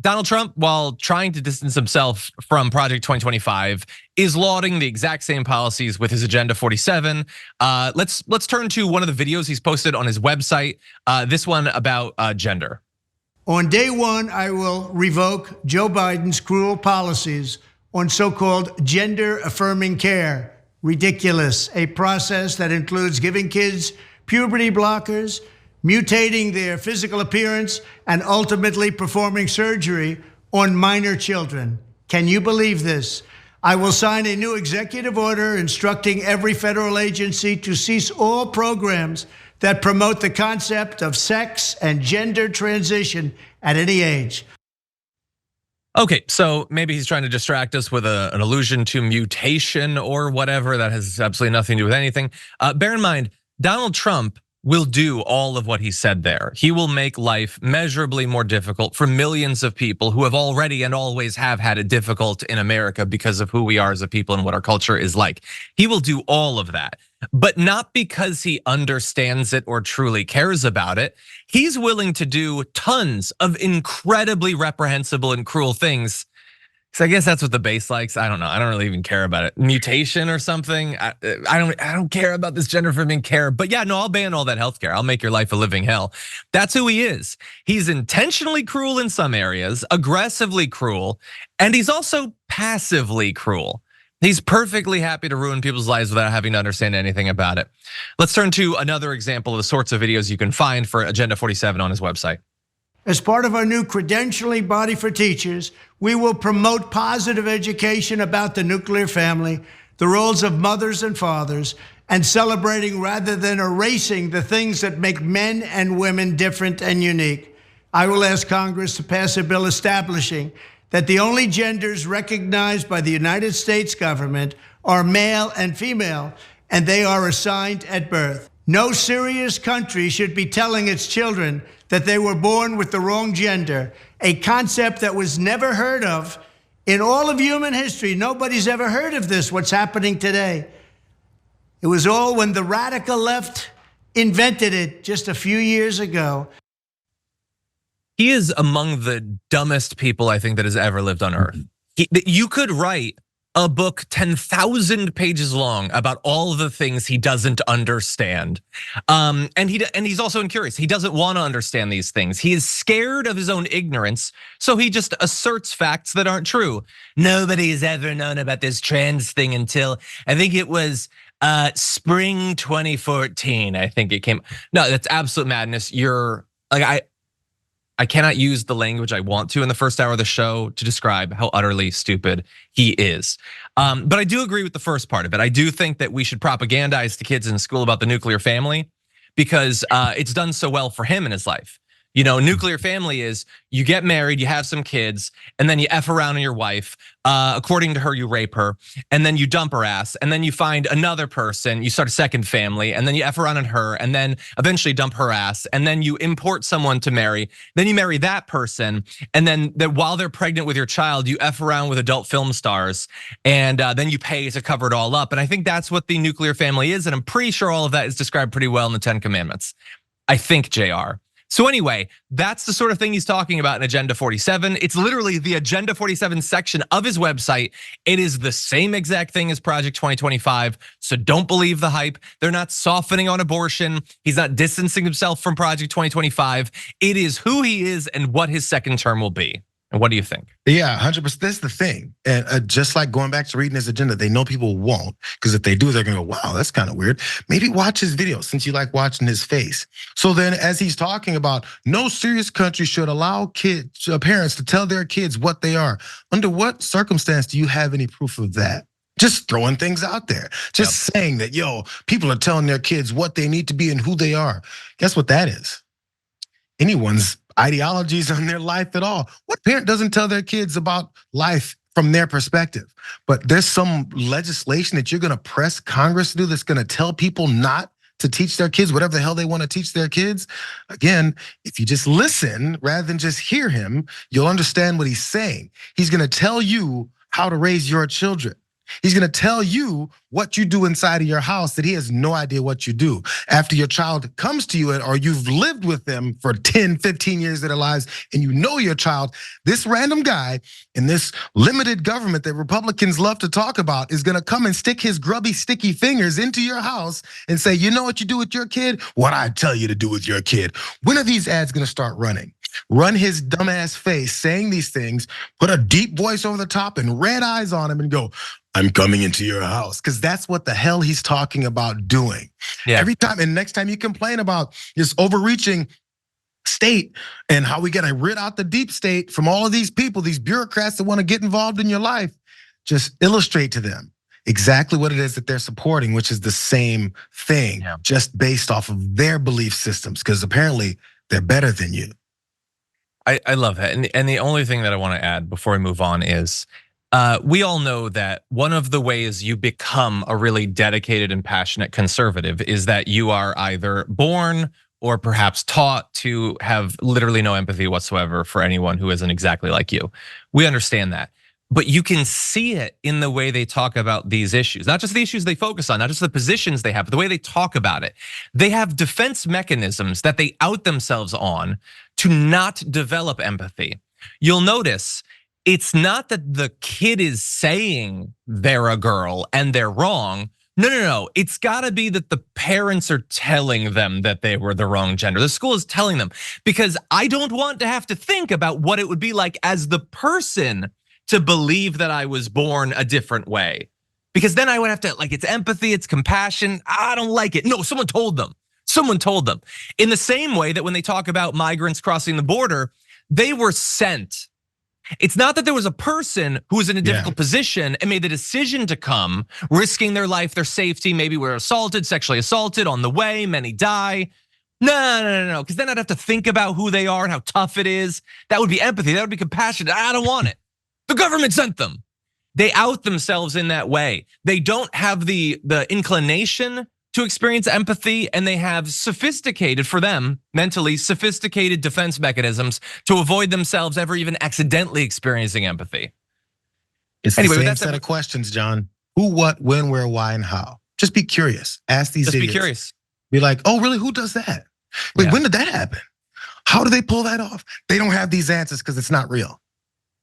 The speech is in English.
Donald Trump, while trying to distance himself from Project 2025, is lauding the exact same policies with his Agenda 47. Let's turn to one of the videos he's posted on his website. This one about gender. On day one, I will revoke Joe Biden's cruel policies on so-called gender-affirming care. Ridiculous. A process that includes giving kids puberty blockers, mutating their physical appearance, and ultimately performing surgery on minor children. Can you believe this? I will sign a new executive order instructing every federal agency to cease all programs that promote the concept of sex and gender transition at any age. Okay, so maybe he's trying to distract us with an allusion to mutation or whatever that has absolutely nothing to do with anything. Bear in mind, Donald Trump will do all of what he said there. He will make life measurably more difficult for millions of people who have already and always have had it difficult in America because of who we are as a people and what our culture is like. He will do all of that, but not because he understands it or truly cares about it. He's willing to do tons of incredibly reprehensible and cruel things. So I guess that's what the base likes. I don't know. I don't really even care about it. Mutation or something. I don't care about this gender-affirming care. But yeah, no, I'll ban all that healthcare. I'll make your life a living hell. That's who he is. He's intentionally cruel in some areas, aggressively cruel, and he's also passively cruel. He's perfectly happy to ruin people's lives without having to understand anything about it. Let's turn to another example of the sorts of videos you can find for Agenda 47 on his website. As part of our new credentialing body for teachers, we will promote positive education about the nuclear family, the roles of mothers and fathers, and celebrating rather than erasing the things that make men and women different and unique. I will ask Congress to pass a bill establishing that the only genders recognized by the United States government are male and female, and they are assigned at birth. No serious country should be telling its children that they were born with the wrong gender, a concept that was never heard of in all of human history. Nobody's ever heard of this, what's happening today. It was all when the radical left invented it just a few years ago. He is among the dumbest people I think that has ever lived on earth. You could write a book 10,000 pages long about all the things he doesn't understand. And he's also incurious. He doesn't want to understand these things. He is scared of his own ignorance, so he just asserts facts that aren't true. Nobody has ever known about this trans thing until, I think it was spring 2014, I think it came. No, that's absolute madness. You're like, I cannot use the language I want to in the first hour of the show to describe how utterly stupid he is. But I do agree with the first part of it. I do think that we should propagandize to kids in school about the nuclear family because it's done so well for him in his life. You know, nuclear family is you get married, you have some kids, and then you F around on your wife. According to her, you rape her, and then you dump her ass, and then you find another person, you start a second family, and then you F around on her, and then eventually dump her ass, and then you import someone to marry, then you marry that person, and then while they're pregnant with your child, you F around with adult film stars, and then you pay to cover it all up. And I think that's what the nuclear family is, and I'm pretty sure all of that is described pretty well in the 10 Commandments. I think, JR. So anyway, that's the sort of thing he's talking about in Agenda 47. It's literally the Agenda 47 section of his website. It is the same exact thing as Project 2025. So don't believe the hype. They're not softening on abortion. He's not distancing himself from Project 2025. It is who he is and what his second term will be. And what do you think? Yeah, 100%. That's the thing. And just like going back to reading his agenda, they know people won't, because if they do, they're gonna go, wow, that's kind of weird. Maybe watch his video since you like watching his face. So then as he's talking about no serious country should allow parents to tell their kids what they are. Under what circumstance do you have any proof of that? Just throwing things out there. Just saying that, yo, people are telling their kids what they need to be and who they are. Guess what that is? Anyone's ideologies on their life at all. What parent doesn't tell their kids about life from their perspective? But there's some legislation that you're gonna press Congress to do that's gonna tell people not to teach their kids whatever the hell they wanna teach their kids. Again, if you just listen rather than just hear him, you'll understand what he's saying. He's gonna tell you how to raise your children. He's gonna tell you what you do inside of your house that he has no idea what you do. After your child comes to you or you've lived with them for 10, 15 years of their lives and you know your child, this random guy in this limited government that Republicans love to talk about is gonna come and stick his grubby, sticky fingers into your house and say, you know what you do with your kid? What I tell you to do with your kid. When are these ads gonna start running? Run his dumbass face saying these things, put a deep voice over the top and red eyes on him and go, I'm coming into your house. Because that's what the hell he's talking about doing. Yeah. Every time, and next time you complain about this overreaching state and how we gotta rid out the deep state from all of these people, these bureaucrats that wanna get involved in your life, just illustrate to them exactly what it is that they're supporting, which is the same thing, just based off of their belief systems, because apparently they're better than you. I love that. And the only thing that I want to add before we move on is we all know that one of the ways you become a really dedicated and passionate conservative is that you are either born or perhaps taught to have literally no empathy whatsoever for anyone who isn't exactly like you. We understand that. But you can see it in the way they talk about these issues, not just the issues they focus on, not just the positions they have, but the way they talk about it. They have defense mechanisms that they out themselves on to not develop empathy. You'll notice it's not that the kid is saying they're a girl and they're wrong. No. It's gotta be that the parents are telling them that they were the wrong gender. The school is telling them, because I don't want to have to think about what it would be like as the person to believe that I was born a different way. Because then I would have to, like, it's empathy, it's compassion. I don't like it. No, someone told them. Someone told them. In the same way that when they talk about migrants crossing the border, they were sent. It's not that there was a person who was in a difficult position and made the decision to come, risking their life, their safety, maybe were assaulted, sexually assaulted on the way, many die. No, because then I'd have to think about who they are and how tough it is. That would be empathy, that would be compassion. I don't want it. The government sent them. They out themselves in that way. They don't have the inclination to experience empathy, and they have sophisticated, for them, mentally sophisticated defense mechanisms to avoid themselves ever even accidentally experiencing empathy. It's anyway, the same set of questions, John. Who, what, when, where, why, and how. Just be curious. Ask these idiots. Just be curious. Be like, oh, really, who does that? Wait, when did that happen? How do they pull that off? They don't have these answers because it's not real.